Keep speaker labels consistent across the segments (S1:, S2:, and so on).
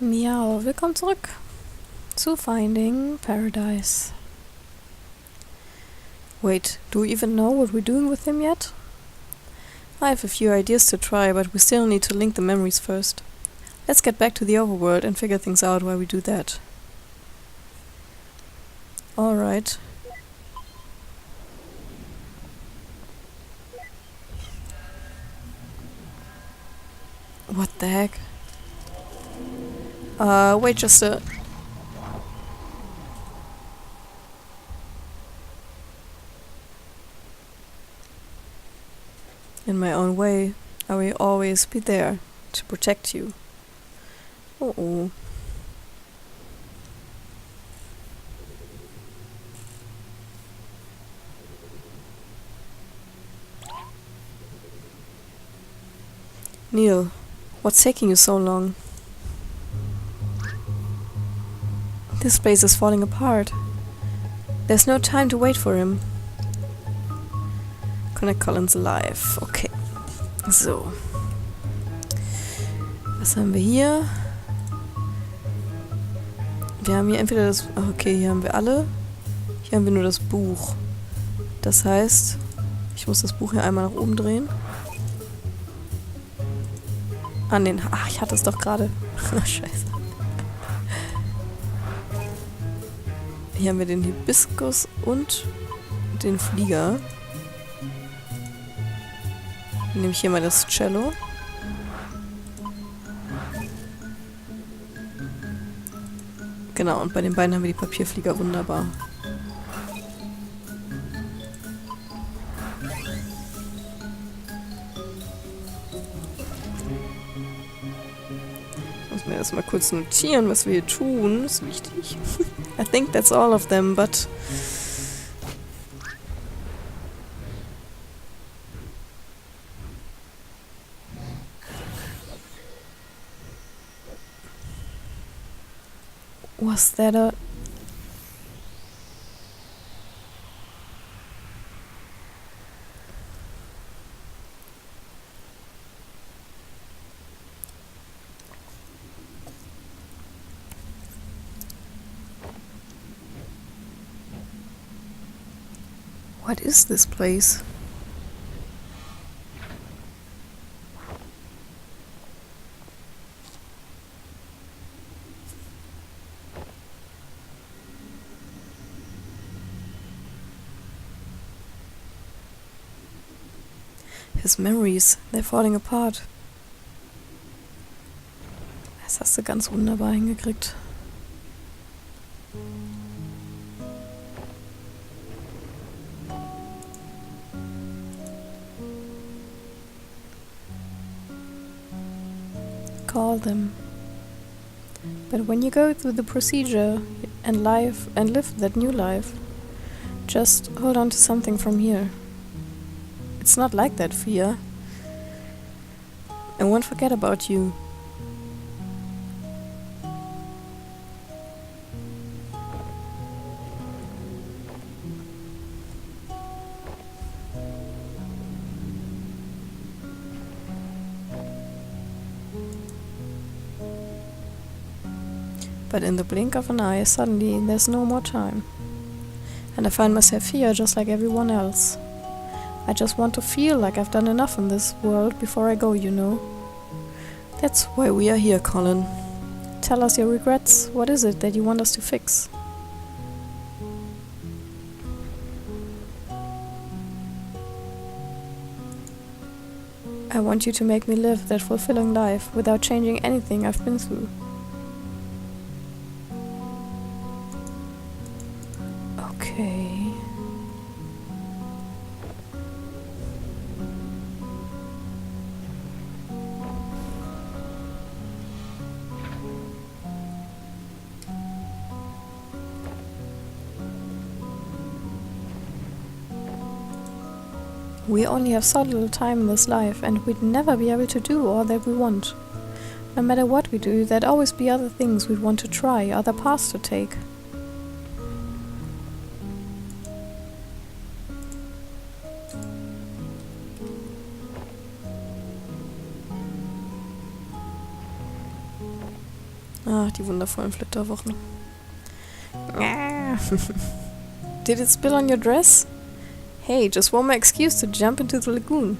S1: Miau, willkommen zurück zu Finding Paradise. Wait, do we even know what we're doing with him yet? I have a few ideas to try, but we still need to link the memories first. Let's get back to the overworld and figure things out while we do that. Alright. What the heck? Wait just a... In my own way, I will always be there to protect you. Uh-oh. Neil, what's taking you so long? This place is falling apart. There's no time to wait for him. Connect Collins alive. Okay. So. Was haben wir hier? Wir haben hier entweder das... Okay, hier haben wir alle. Hier haben wir nur das Buch. Das heißt, ich muss das Buch hier einmal nach oben drehen. An den... Ach, ich hatte es doch gerade. Scheiße. Hier haben wir den Hibiskus und den Flieger. Dann nehme ich hier mal das Cello. Genau, und bei den beiden haben wir die Papierflieger, wunderbar. Muss mir erstmal kurz notieren, was wir hier tun. Ist wichtig. I think that's all of them, but... Was that a... What is this place? His memories, they're falling apart. Das hast du ganz wunderbar hingekriegt. Call them. But when you go through the procedure and live that new life, just hold on to something from here. It's not like that, Fia. I won't forget about you. But in the blink of an eye, suddenly there's no more time. And I find myself here just like everyone else. I just want to feel like I've done enough in this world before I go, you know. That's why we are here, Colin. Tell us your regrets. What is it that you want us to fix? I want you to make me live that fulfilling life without changing anything I've been through. Okay. We only have so little time in this life, and we'd never be able to do all that we want. No matter what we do, there'd always be other things we'd want to try, other paths to take. Ah, die wundervollen Flitterwochen. Did it spill on your dress? Hey, just one more excuse to jump into the lagoon.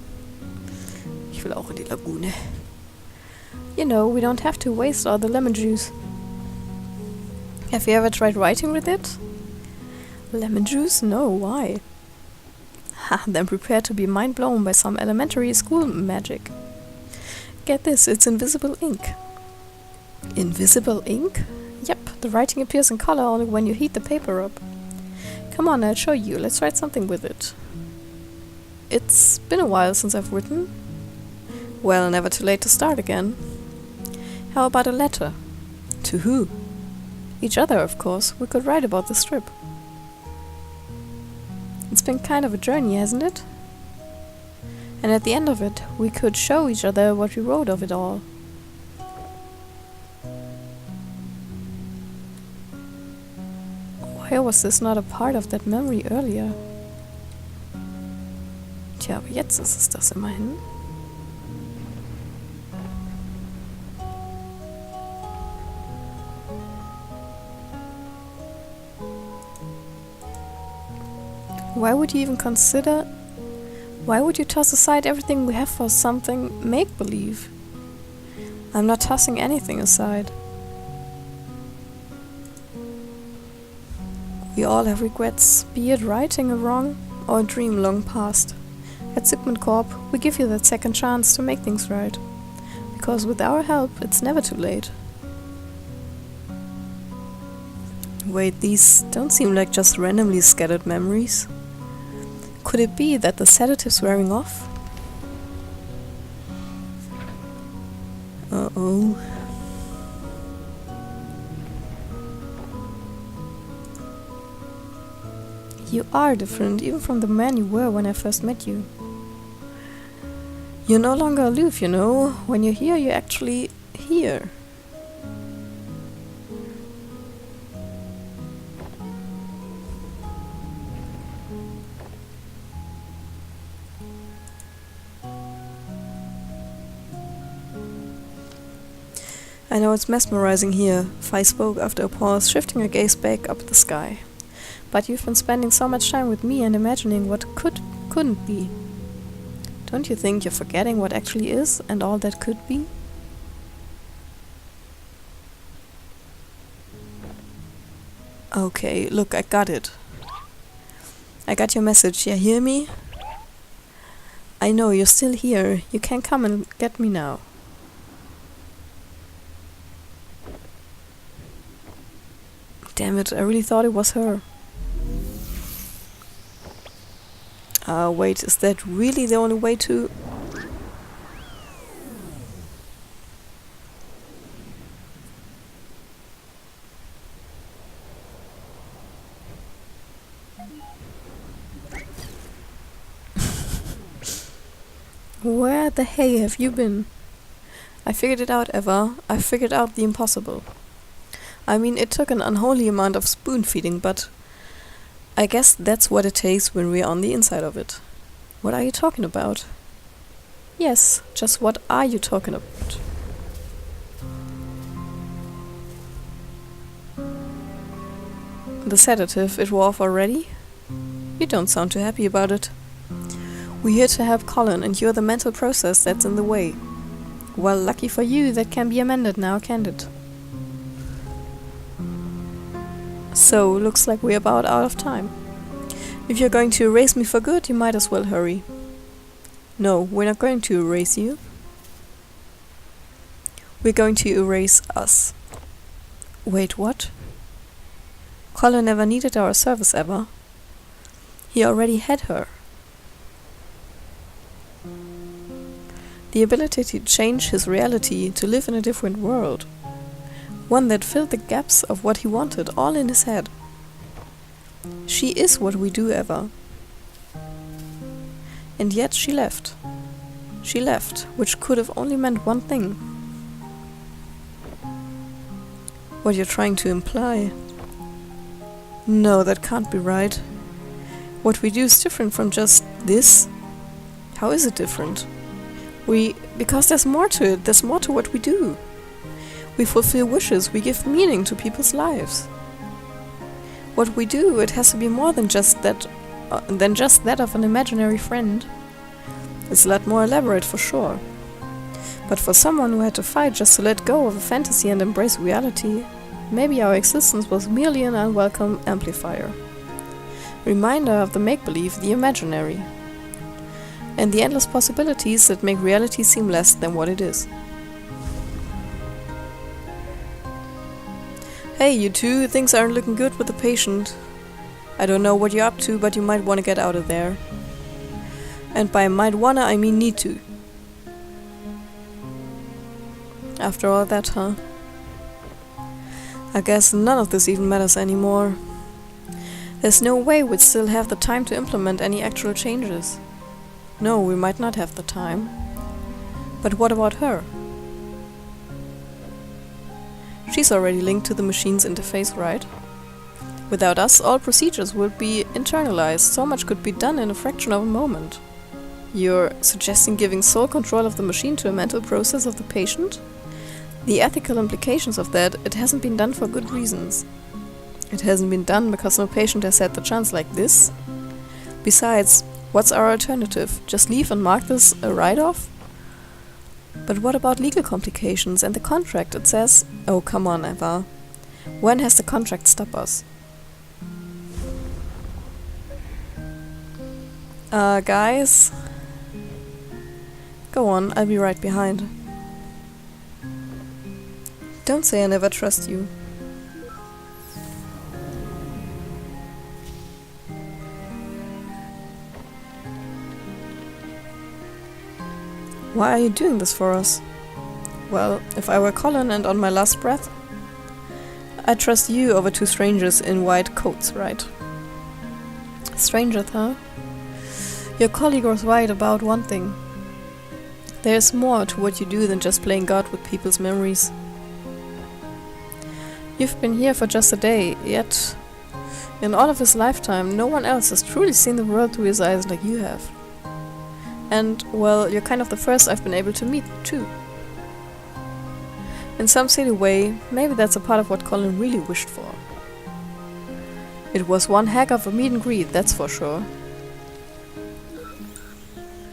S1: Ich will auch in die Lagune. You know, we don't have to waste all the lemon juice. Have you ever tried writing with it? Lemon juice? No, why? Ha, then prepare to be mind blown by some elementary school magic. Get this, it's invisible ink. Invisible ink? Yep, the writing appears in color only when you heat the paper up. Come on, I'll show you. Let's write something with it. It's been a while since I've written. Well, never too late to start again. How about a letter? To who? Each other, of course. We could write about this trip. It's been kind of a journey, hasn't it? And at the end of it, we could show each other what we wrote of it all. Why was this not a part of that memory earlier? Tja, aber jetzt ist es das immerhin. Why would you even consider... Why would you toss aside everything we have for something make-believe? I'm not tossing anything aside. We all have regrets, be it righting a wrong or a dream long past. At Sigmund Corp, we give you that second chance to make things right. Because with our help, it's never too late. Wait, these don't seem like just randomly scattered memories. Could it be that the sedative's wearing off? Uh-oh. You are different, even from the man you were when I first met you. You're no longer aloof, you know. When you're here, you're actually here. I know it's mesmerizing here, Fi spoke after a pause, shifting her gaze back up at the sky. But you've been spending so much time with me and imagining what couldn't be. Don't you think you're forgetting what actually is and all that could be? Okay, look, I got it. I got your message, you hear me? I know, you're still here. You can come and get me now. Damn it, I really thought it was her. Wait, is that really the only way to... Where the hey have you been? I figured it out, Eva. I figured out the impossible. I mean, it took an unholy amount of spoon-feeding, but I guess that's what it takes when we're on the inside of it. What are you talking about? Yes, just what are you talking about? The sedative, it wore off already? You don't sound too happy about it. We're here to help Colin, and you're the mental process that's in the way. Well, lucky for you, that can be amended now, can't it? So, looks like we're about out of time. If you're going to erase me for good, you might as well hurry. No, we're not going to erase you. We're going to erase us. Wait, what? Colin never needed our service ever. He already had her. The ability to change his reality, to live in a different world. One that filled the gaps of what he wanted, all in his head. She is what we do, Eva. And yet she left. She left, which could have only meant one thing. What you're trying to imply? No, that can't be right. What we do is different from just this. How is it different? Because there's more to it, there's more to what we do. We fulfill wishes, we give meaning to people's lives. What we do, it has to be more than just that of an imaginary friend. It's a lot more elaborate for sure. But for someone who had to fight just to let go of a fantasy and embrace reality, maybe our existence was merely an unwelcome amplifier. Reminder of the make-believe, the imaginary, and the endless possibilities that make reality seem less than what it is. Hey, you two, things aren't looking good with the patient. I don't know what you're up to, but you might want to get out of there. And by might wanna, I mean need to. After all that, huh? I guess none of this even matters anymore. There's no way we'd still have the time to implement any actual changes. No, we might not have the time. But what about her? She's already linked to the machine's interface, right? Without us, all procedures would be internalized. So much could be done in a fraction of a moment. You're suggesting giving sole control of the machine to a mental process of the patient? The ethical implications of that, it hasn't been done for good reasons. It hasn't been done because no patient has had the chance like this. Besides, what's our alternative? Just leave and mark this a write-off? But what about legal complications and the contract? It says, oh come on Eva, when has the contract stopped us? Guys? Go on, I'll be right behind. Don't say I never trust you. Why are you doing this for us? Well, if I were Colin and on my last breath, I'd trust you over two strangers in white coats, right? Strangers, huh? Your colleague was right about one thing. There's more to what you do than just playing God with people's memories. You've been here for just a day, yet in all of his lifetime, no one else has truly seen the world through his eyes like you have. And, well, you're kind of the first I've been able to meet, too. In some silly way, maybe that's a part of what Colin really wished for. It was one heck of a meet and greet, that's for sure.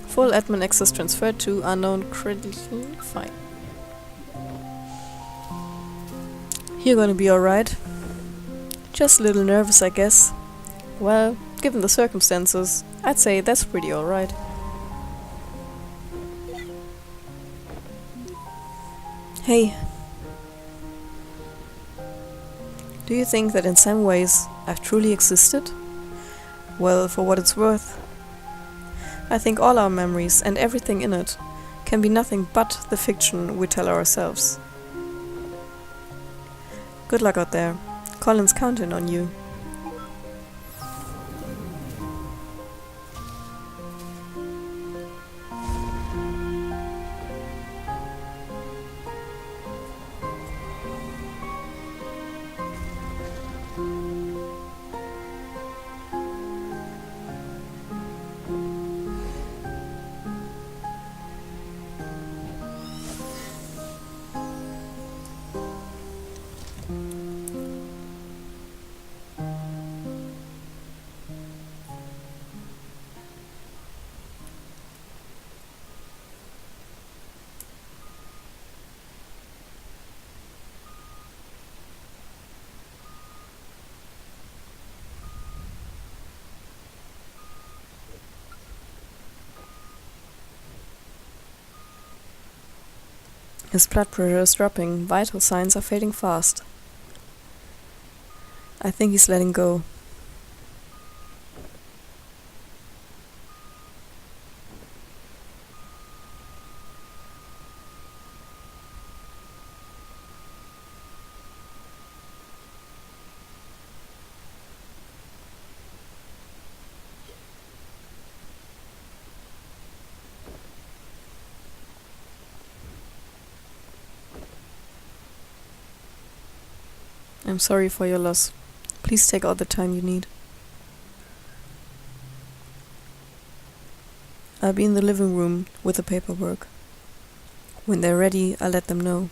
S1: Full admin access transferred to unknown credit. Fine. You're gonna be alright. Just a little nervous, I guess. Well, given the circumstances, I'd say that's pretty alright. Hey. Do you think that in some ways I've truly existed? Well, for what it's worth. I think all our memories and everything in it can be nothing but the fiction we tell ourselves. Good luck out there. Colin's counting on you. His blood pressure is dropping, vital signs are fading fast. I think he's letting go. I'm sorry for your loss. Please take all the time you need. I'll be in the living room with the paperwork. When they're ready, I'll let them know.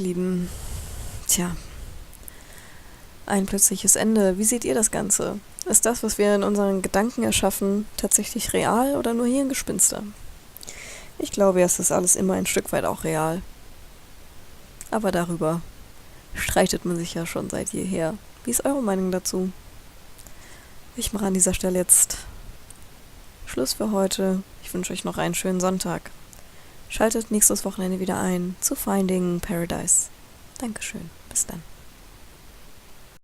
S1: Lieben. Tja, ein plötzliches Ende. Wie seht ihr das Ganze? Ist das, was wir in unseren Gedanken erschaffen, tatsächlich real oder nur Hirngespinste? Ich glaube, es ist alles immer ein Stück weit auch real. Aber darüber streitet man sich ja schon seit jeher. Wie ist eure Meinung dazu? Ich mache an dieser Stelle jetzt Schluss für heute. Ich wünsche euch noch einen schönen Sonntag. Schaltet nächstes Wochenende wieder ein zu Finding Paradise. Dankeschön. Bis dann.